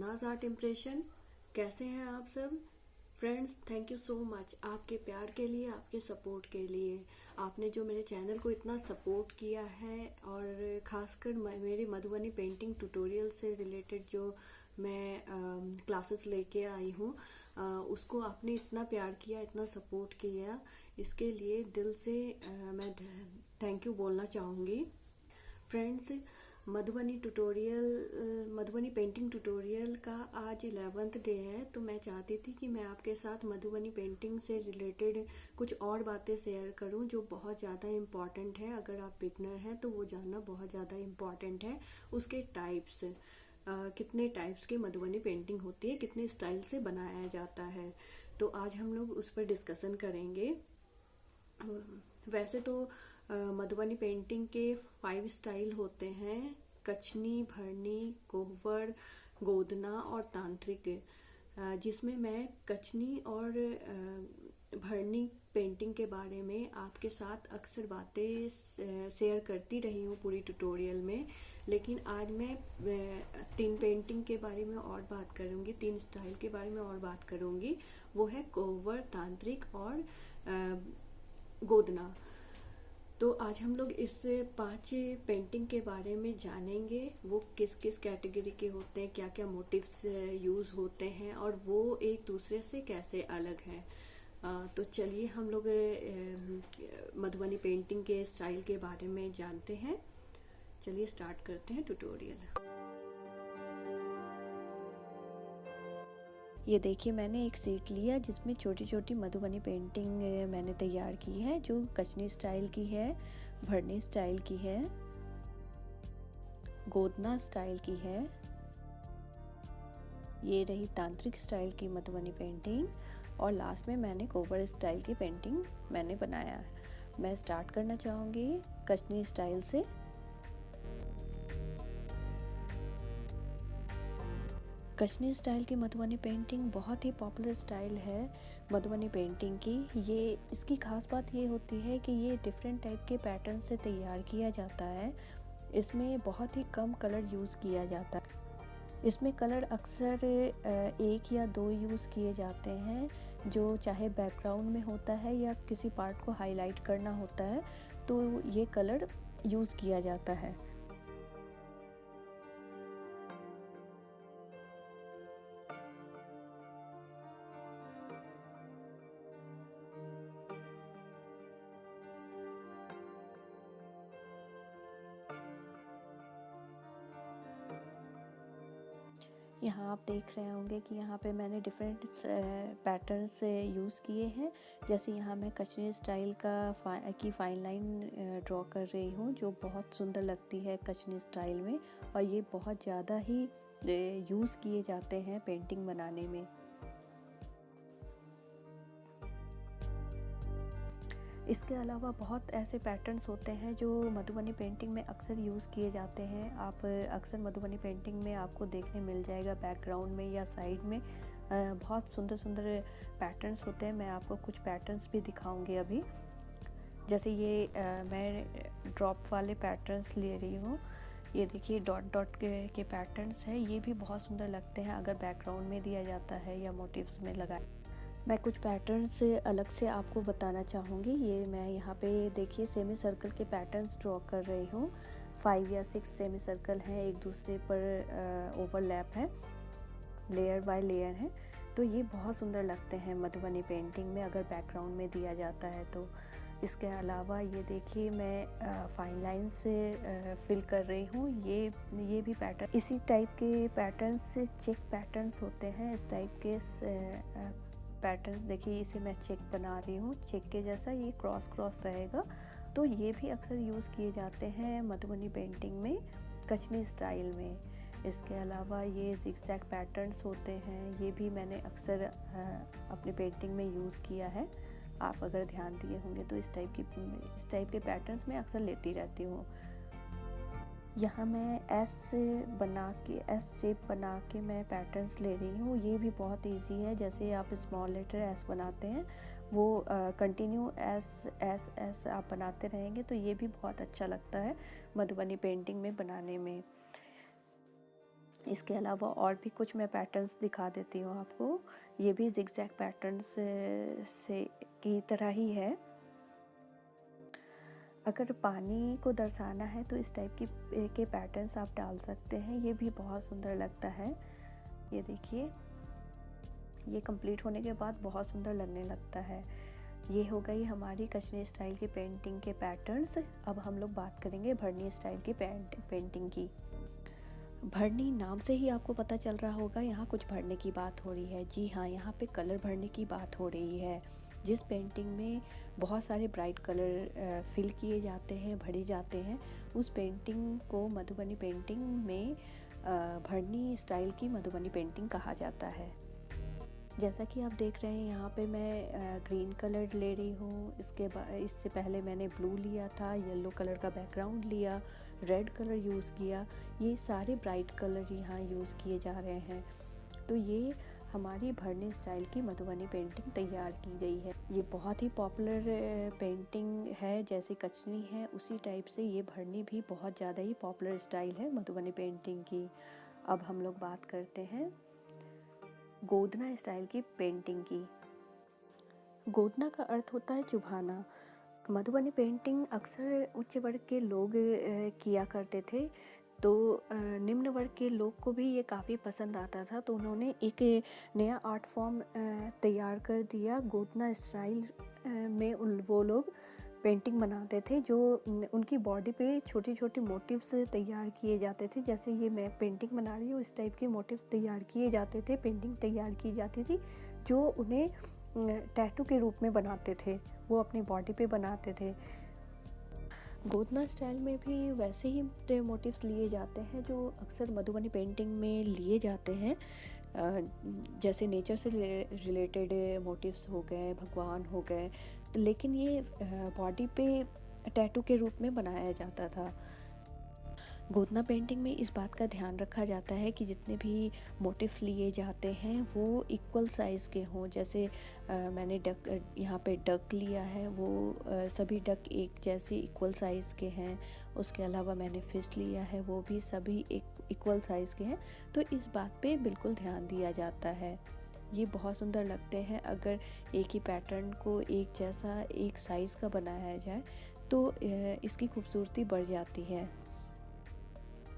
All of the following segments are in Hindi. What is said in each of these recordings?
सनाज आर्ट इम्प्रेशन। कैसे हैं आप सब friends? Thank you so much आपके प्यार के लिए, आपके सपोर्ट के लिए। आपने जो मेरे चैनल को इतना सपोर्ट किया है और खासकर मेरी मधुबनी पेंटिंग ट्यूटोरियल से रिलेटेड जो मैं क्लासेस लेके आई हूँ, उसको आपने इतना प्यार किया, इतना सपोर्ट किया, इसके लिए दिल से मैं थैंक यू बोलना चाहूँगी। फ्रेंड्स, मधुबनी पेंटिंग ट्यूटोरियल का आज 11th डे है, तो मैं चाहती थी कि मैं आपके साथ मधुबनी पेंटिंग से रिलेटेड कुछ और बातें शेयर करूं जो बहुत ज़्यादा इम्पॉर्टेंट है। अगर आप बिगनर हैं तो वो जानना बहुत ज़्यादा इम्पॉर्टेंट है। उसके टाइप्स, कितने टाइप्स के मधुबनी पेंटिंग होती है, कितने स्टाइल से बनाया जाता है, तो आज हम लोग उस पर डिस्कशन करेंगे। वैसे तो मधुबनी पेंटिंग के 5 स्टाइल होते हैं: कचनी, भरनी, कोहबर, गोदना और तांत्रिक। जिसमें मैं कचनी और भरनी पेंटिंग के बारे में आपके साथ अक्सर बातें शेयर करती रही हूँ पूरी ट्यूटोरियल में, लेकिन आज मैं 3 पेंटिंग के बारे में और बात करूँगी, 3 स्टाइल के बारे में और बात करूँगी। वो है कोहबर, तांत्रिक और गोदना। तो आज हम लोग इस 5 पेंटिंग के बारे में जानेंगे। वो किस किस कैटेगरी के होते हैं, क्या क्या मोटिव्स यूज होते हैं और वो एक दूसरे से कैसे अलग हैं। तो चलिए हम लोग मधुबनी पेंटिंग के स्टाइल के बारे में जानते हैं। चलिए स्टार्ट करते हैं ट्यूटोरियल। ये देखिए, मैंने एक सीट लिया जिसमें छोटी छोटी मधुबनी पेंटिंग मैंने तैयार की है, जो कचनी स्टाइल की है, भरनी स्टाइल की है, गोदना स्टाइल की है, ये रही तांत्रिक स्टाइल की मधुबनी पेंटिंग, और लास्ट में मैंने कोहबर स्टाइल की पेंटिंग मैंने बनाया है। मैं स्टार्ट करना चाहूँगी कचनी स्टाइल से। कचनी स्टाइल की मधुबनी पेंटिंग बहुत ही पॉपुलर स्टाइल है मधुबनी पेंटिंग की। ये इसकी खास बात ये होती है कि ये डिफरेंट टाइप के पैटर्न से तैयार किया जाता है। इसमें बहुत ही कम कलर यूज़ किया जाता है। इसमें कलर अक्सर 1 या 2 यूज़ किए जाते हैं, जो चाहे बैकग्राउंड में होता है या किसी पार्ट को हाईलाइट करना होता है, तो ये कलर यूज़ किया जाता है। यहाँ आप देख रहे होंगे कि यहाँ पे मैंने डिफरेंट पैटर्न्स यूज़ किए हैं। जैसे यहाँ मैं कचनी स्टाइल की फाइन लाइन ड्रॉ कर रही हूँ, जो बहुत सुंदर लगती है कचनी स्टाइल में, और ये बहुत ज़्यादा ही यूज़ किए जाते हैं पेंटिंग बनाने में। इसके अलावा बहुत ऐसे पैटर्न्स होते हैं जो मधुबनी पेंटिंग में अक्सर यूज़ किए जाते हैं। आप अक्सर मधुबनी पेंटिंग में आपको देखने मिल जाएगा बैकग्राउंड में या साइड में बहुत सुंदर सुंदर पैटर्न्स होते हैं। मैं आपको कुछ पैटर्न्स भी दिखाऊंगी अभी। जैसे ये मैं ड्रॉप वाले पैटर्न्स ले रही हूँ। ये देखिए डॉट डॉट के पैटर्न्स हैं, ये भी बहुत सुंदर लगते हैं अगर बैकग्राउंड में दिया जाता है या मोटिव्स में लगाए। मैं कुछ पैटर्न्स अलग से आपको बताना चाहूँगी। ये मैं यहाँ पे देखिए सेमी सर्कल के पैटर्न्स ड्रॉ कर रही हूँ। 5 या 6 सेमी सर्कल हैं, एक दूसरे पर ओवरलैप है, लेयर बाय लेयर है। तो ये बहुत सुंदर लगते हैं मधुबनी पेंटिंग में अगर बैकग्राउंड में दिया जाता है तो। इसके अलावा ये देखिए मैं फाइन लाइन से फिल कर रही हूँ। ये भी पैटर्न इसी टाइप के पैटर्न्स से चेक पैटर्न्स होते हैं। इस टाइप के पैटर्न्स देखिए, इसे मैं चेक बना रही हूँ, चेक के जैसा ये क्रॉस क्रॉस रहेगा। तो ये भी अक्सर यूज़ किए जाते हैं मधुबनी पेंटिंग में कचनी स्टाइल में। इसके अलावा ये जिगजैग पैटर्न्स होते हैं, ये भी मैंने अक्सर अपनी पेंटिंग में यूज़ किया है। आप अगर ध्यान दिए होंगे तो इस टाइप के पैटर्न्स मैं अक्सर लेती रहती हूँ। यहाँ मैं एस शेप बना के मैं पैटर्न्स ले रही हूँ। ये भी बहुत इजी है। जैसे आप स्मॉल लेटर एस बनाते हैं, वो कंटिन्यू एस आप बनाते रहेंगे तो ये भी बहुत अच्छा लगता है मधुबनी पेंटिंग में बनाने में। इसके अलावा और भी कुछ मैं पैटर्न्स दिखा देती हूँ आपको। ये भी जिगजैग पैटर्न्स से की तरह ही है। अगर पानी को दर्शाना है तो इस टाइप के पैटर्न्स आप डाल सकते हैं, ये भी बहुत सुंदर लगता है। ये देखिए, ये कंप्लीट होने के बाद बहुत सुंदर लगने लगता है। ये हो गई हमारी कश्मीरी स्टाइल की पेंटिंग के पैटर्न्स। अब हम लोग बात करेंगे भरनी स्टाइल की पेंटिंग की। भरनी नाम से ही आपको पता चल रहा होगा यहाँ कुछ भरने की बात हो रही है। जी हाँ, यहाँ पे कलर भरने की बात हो रही है। जिस पेंटिंग में बहुत सारे ब्राइट कलर फिल किए जाते हैं, भरे जाते हैं, उस पेंटिंग को मधुबनी पेंटिंग में भरनी स्टाइल की मधुबनी पेंटिंग कहा जाता है। जैसा कि आप देख रहे हैं यहाँ पे मैं ग्रीन कलर ले रही हूँ। इससे पहले मैंने ब्लू लिया था, येलो कलर का बैकग्राउंड लिया, रेड कलर यूज़ किया। ये सारे ब्राइट कलर यहाँ यूज़ किए जा रहे हैं। तो ये हमारी भरनी स्टाइल की मधुबनी पेंटिंग तैयार की गई है। ये बहुत ही पॉपुलर पेंटिंग है। जैसे कचनी है उसी टाइप से ये भरनी भी बहुत ज़्यादा ही पॉपुलर स्टाइल है मधुबनी पेंटिंग की। अब हम लोग बात करते हैं गोदना स्टाइल की पेंटिंग की। गोदना का अर्थ होता है चुभाना। मधुबनी पेंटिंग अक्सर उच्च वर्ग के लोग किया करते थे, तो निम्न वर्ग के लोग को भी ये काफ़ी पसंद आता था। तो उन्होंने एक नया आर्ट फॉर्म तैयार कर दिया। गोदना स्टाइल में वो लोग पेंटिंग बनाते थे, जो उनकी बॉडी पे छोटी छोटी मोटिव्स तैयार किए जाते थे। जैसे ये मैं पेंटिंग बना रही हूँ, इस टाइप के मोटिव्स तैयार किए जाते थे, पेंटिंग तैयार की जाती थी, जो उन्हें टैटू के रूप में बनाते थे, वो अपनी बॉडी पे बनाते थे। गोदना स्टाइल में भी वैसे ही मोटिव्स लिए जाते हैं जो अक्सर मधुबनी पेंटिंग में लिए जाते हैं। जैसे नेचर से रिलेटेड मोटिव्स हो गए, भगवान हो गए, लेकिन ये बॉडी पे टैटू के रूप में बनाया जाता था। गोदना पेंटिंग में इस बात का ध्यान रखा जाता है कि जितने भी मोटिफ लिए जाते हैं वो इक्वल साइज़ के हों। जैसे मैंने डक यहाँ पे डक लिया है, वो सभी डक एक जैसे इक्वल साइज़ के हैं। उसके अलावा मैंने फिश लिया है, वो भी सभी एक इक्वल साइज़ के हैं। तो इस बात पे बिल्कुल ध्यान दिया जाता है। ये बहुत सुंदर लगते हैं। अगर एक ही पैटर्न को एक जैसा एक साइज़ का बनाया जाए तो इसकी खूबसूरती बढ़ जाती है।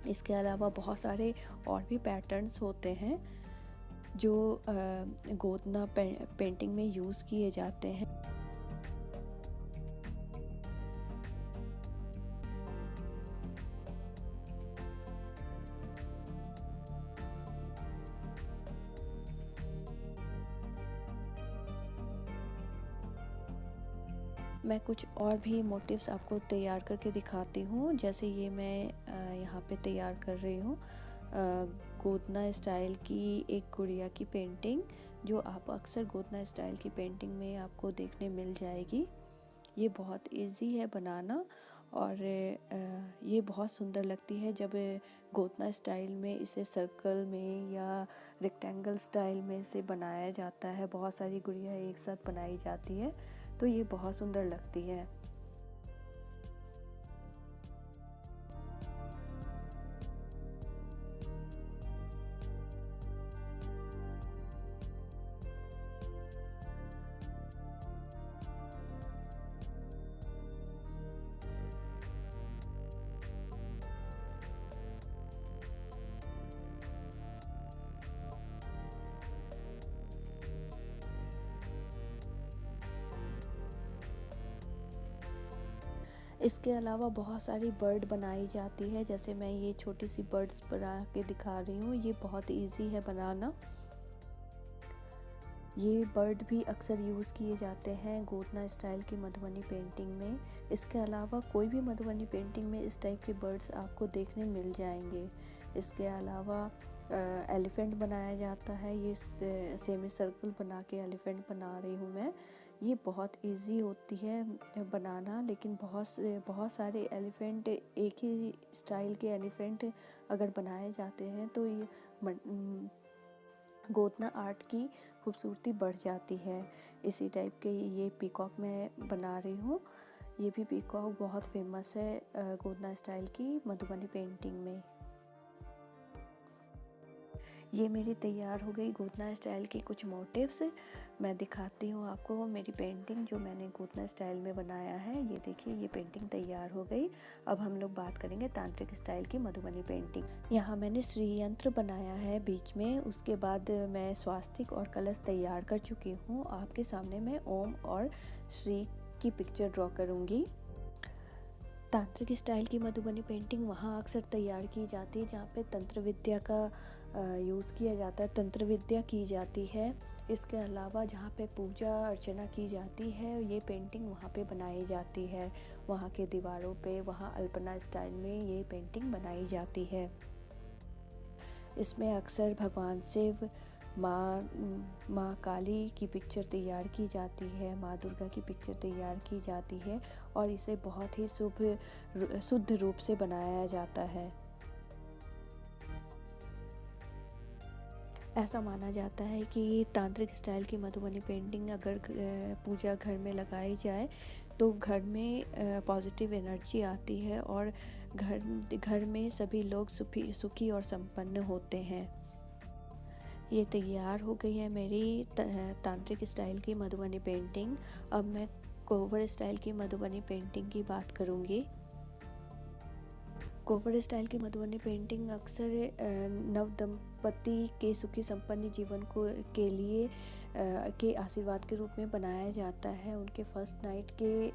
इसके अलावा बहुत सारे और भी पैटर्न्स होते हैं जो गोदना पेंटिंग में यूज़ किए जाते हैं। मैं कुछ और भी मोटिव्स आपको तैयार करके दिखाती हूँ। जैसे ये मैं यहाँ पे तैयार कर रही हूँ गोदना स्टाइल की एक गुड़िया की पेंटिंग, जो आप अक्सर गोदना स्टाइल की पेंटिंग में आपको देखने मिल जाएगी। ये बहुत इजी है बनाना और ये बहुत सुंदर लगती है जब गोदना स्टाइल में इसे सर्कल में या रेक्टेंगल स्टाइल में से बनाया जाता है। बहुत सारी गुड़िया एक साथ बनाई जाती है, तो ये बहुत सुंदर लगती है। इसके अलावा बहुत सारी बर्ड बनाई जाती है। जैसे मैं ये छोटी सी बर्ड्स बना के दिखा रही हूँ, ये बहुत इजी है बनाना। ये बर्ड भी अक्सर यूज़ किए जाते हैं गोदना स्टाइल की मधुबनी पेंटिंग में। इसके अलावा कोई भी मधुबनी पेंटिंग में इस टाइप के बर्ड्स आपको देखने मिल जाएंगे। इसके अलावा एलिफेंट बनाया जाता है। ये सेमी सर्कल बना के एलिफेंट बना रही हूँ मैं। ये बहुत इजी होती है बनाना, लेकिन बहुत सारे एलिफेंट, एक ही स्टाइल के एलिफेंट अगर बनाए जाते हैं तो ये गोदना आर्ट की खूबसूरती बढ़ जाती है। इसी टाइप के ये पीकॉक मैं बना रही हूँ। ये भी पीकॉक बहुत फेमस है गोदना स्टाइल की मधुबनी पेंटिंग में। ये मेरी तैयार हो गई गोदना स्टाइल की कुछ मोटिव्स। मैं दिखाती हूँ आपको मेरी पेंटिंग जो मैंने गोदना स्टाइल में बनाया है। ये देखिए, ये पेंटिंग तैयार हो गई। अब हम लोग बात करेंगे तांत्रिक स्टाइल की मधुबनी पेंटिंग। यहाँ मैंने श्री यंत्र बनाया है बीच में, उसके बाद मैं स्वास्तिक और कलश तैयार कर चुकी हूँ। आपके सामने मैं ओम और श्री की पिक्चर ड्रॉ करूँगी। तांत्रिक स्टाइल की मधुबनी पेंटिंग वहाँ अक्सर तैयार की जाती है जहाँ पे तंत्र विद्या का यूज़ किया जाता है, तंत्र विद्या की जाती है। इसके अलावा जहाँ पे पूजा अर्चना की जाती है, ये पेंटिंग वहाँ पे बनाई जाती है। वहाँ के दीवारों पे, वहाँ अल्पना स्टाइल में ये पेंटिंग बनाई जाती है। इसमें अक्सर भगवान शिव, माँ काली की पिक्चर तैयार की जाती है, माँ दुर्गा की पिक्चर तैयार की जाती है और इसे बहुत ही शुद्ध रूप से बनाया जाता है। ऐसा माना जाता है कि तांत्रिक स्टाइल की मधुबनी पेंटिंग अगर पूजा घर में लगाई जाए तो घर में पॉजिटिव एनर्जी आती है और घर में सभी लोग सुखी और संपन्न होते हैं। ये तैयार हो गई है मेरी तांत्रिक स्टाइल की मधुबनी पेंटिंग। अब मैं कोवर स्टाइल की मधुबनी पेंटिंग की बात करूँगी। कोवर स्टाइल की मधुबनी पेंटिंग अक्सर नव दंपति के सुखी संपन्न जीवन के लिए के आशीर्वाद के रूप में बनाया जाता है। उनके फर्स्ट नाइट के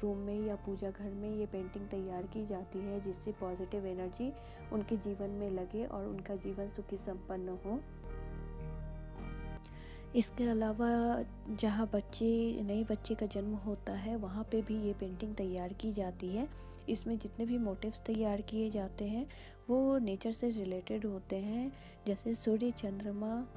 रूम में या पूजा घर में ये पेंटिंग तैयार की जाती है जिससे पॉजिटिव एनर्जी उनके जीवन में लगे और उनका जीवन सुखी संपन्न हो। इसके अलावा जहाँ नए बच्चे का जन्म होता है वहाँ पे भी ये पेंटिंग तैयार की जाती है। इसमें जितने भी मोटिव्स तैयार किए जाते हैं वो नेचर से रिलेटेड होते हैं, जैसे सूर्य, चंद्रमा।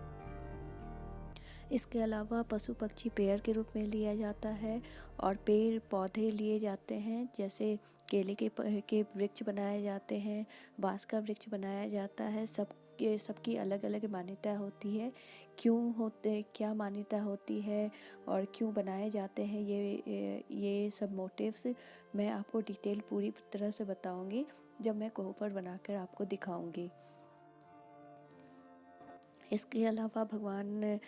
इसके अलावा पशु पक्षी पेड़ के रूप में लिया जाता है और पेड़ पौधे लिए जाते हैं, जैसे केले के वृक्ष बनाए जाते हैं, बांस का वृक्ष बनाया जाता है। सबकी अलग अलग मान्यता होती है, क्या मान्यता होती है और क्यों बनाए जाते हैं ये सब मोटिव्स मैं आपको डिटेल पूरी तरह से बताऊंगी जब मैं कोहबर बनाकर आपको दिखाऊंगी। इसके अलावा भगवान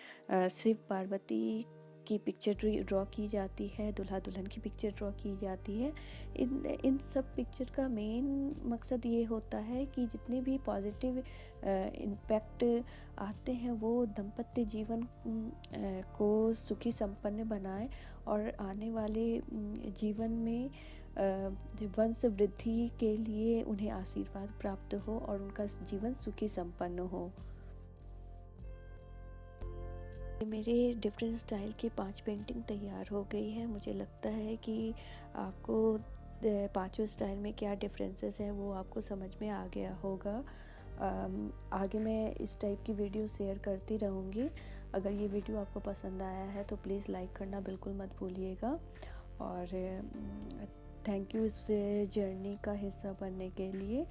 शिव पार्वती की पिक्चर ड्रॉ की जाती है, दूल्हा दुल्हन की पिक्चर ड्रॉ की जाती है। इन सब पिक्चर का मेन मकसद ये होता है कि जितने भी पॉजिटिव इम्पैक्ट आते हैं वो दाम्पत्य जीवन को सुखी संपन्न बनाए और आने वाले जीवन में वंश वृद्धि के लिए उन्हें आशीर्वाद प्राप्त हो और उनका जीवन सुखी संपन्न हो। मेरे डिफरेंट स्टाइल की 5 पेंटिंग तैयार हो गई है। मुझे लगता है कि आपको पांचों स्टाइल में क्या डिफरेंसेस हैं वो आपको समझ में आ गया होगा। आगे मैं इस टाइप की वीडियो शेयर करती रहूँगी। अगर ये वीडियो आपको पसंद आया है तो प्लीज़ लाइक करना बिल्कुल मत भूलिएगा और थैंक यू इस जर्नी का हिस्सा बनने के लिए।